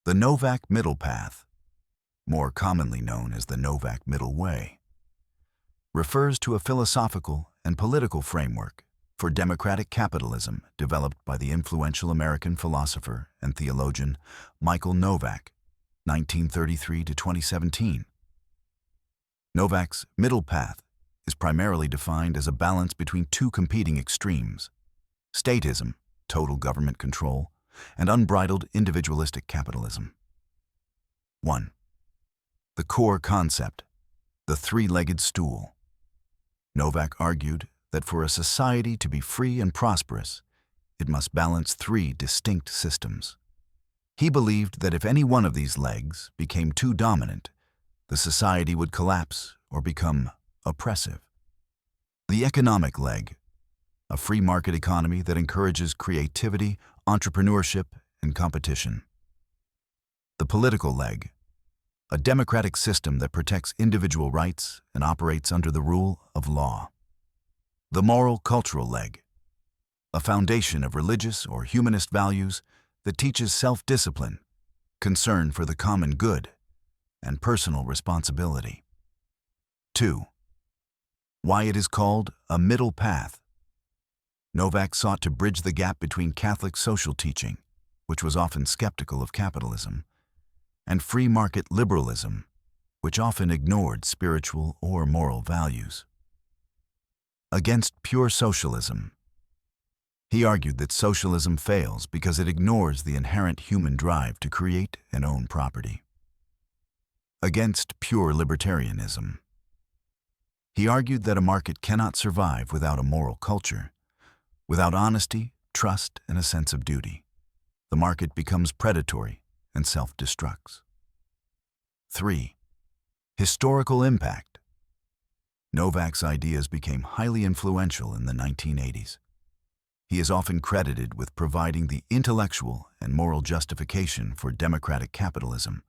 The Novak Middle Path, more commonly known as the Novak Middle Way, refers to a philosophical and political framework for democratic capitalism developed by the influential American philosopher and theologian Michael Novak, 1933 to 2017. Novak's middle path is primarily defined as a balance between two competing extremes: statism, total government control, and unbridled individualistic capitalism. 1. The core concept, the three-legged stool. Novak argued that for a society to be free and prosperous, it must balance three distinct systems. He believed that if any one of these legs became too dominant, the society would collapse or become oppressive. The economic leg, a free market economy that encourages creativity, entrepreneurship, and competition. The political leg, a democratic system that protects individual rights and operates under the rule of law. The moral cultural leg, a foundation of religious or humanist values that teaches self-discipline, concern for the common good, and personal responsibility. 2. Why it is called a middle path. Novak sought to bridge the gap between Catholic social teaching, which was often skeptical of capitalism, and free market liberalism, which often ignored spiritual or moral values. Against pure socialism. He argued that socialism fails because it ignores the inherent human drive to create and own property. Against pure libertarianism. He argued that a market cannot survive without a moral culture. Without honesty, trust, and a sense of duty, the market becomes predatory and self-destructs. 3. Historical impact. Novak's ideas became highly influential in the 1980s. He is often credited with providing the intellectual and moral justification for democratic capitalism,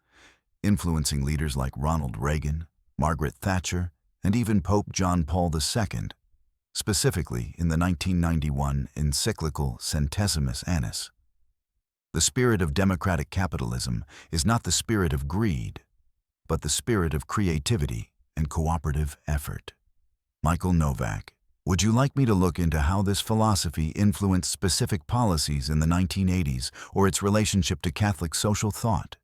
influencing leaders like Ronald Reagan, Margaret Thatcher, and even Pope John Paul II, specifically in the 1991 encyclical Centesimus Annus. The spirit of democratic capitalism is not the spirit of greed, but the spirit of creativity and cooperative effort. Michael Novak, would you like me to look into how this philosophy influenced specific policies in the 1980s or its relationship to Catholic social thought?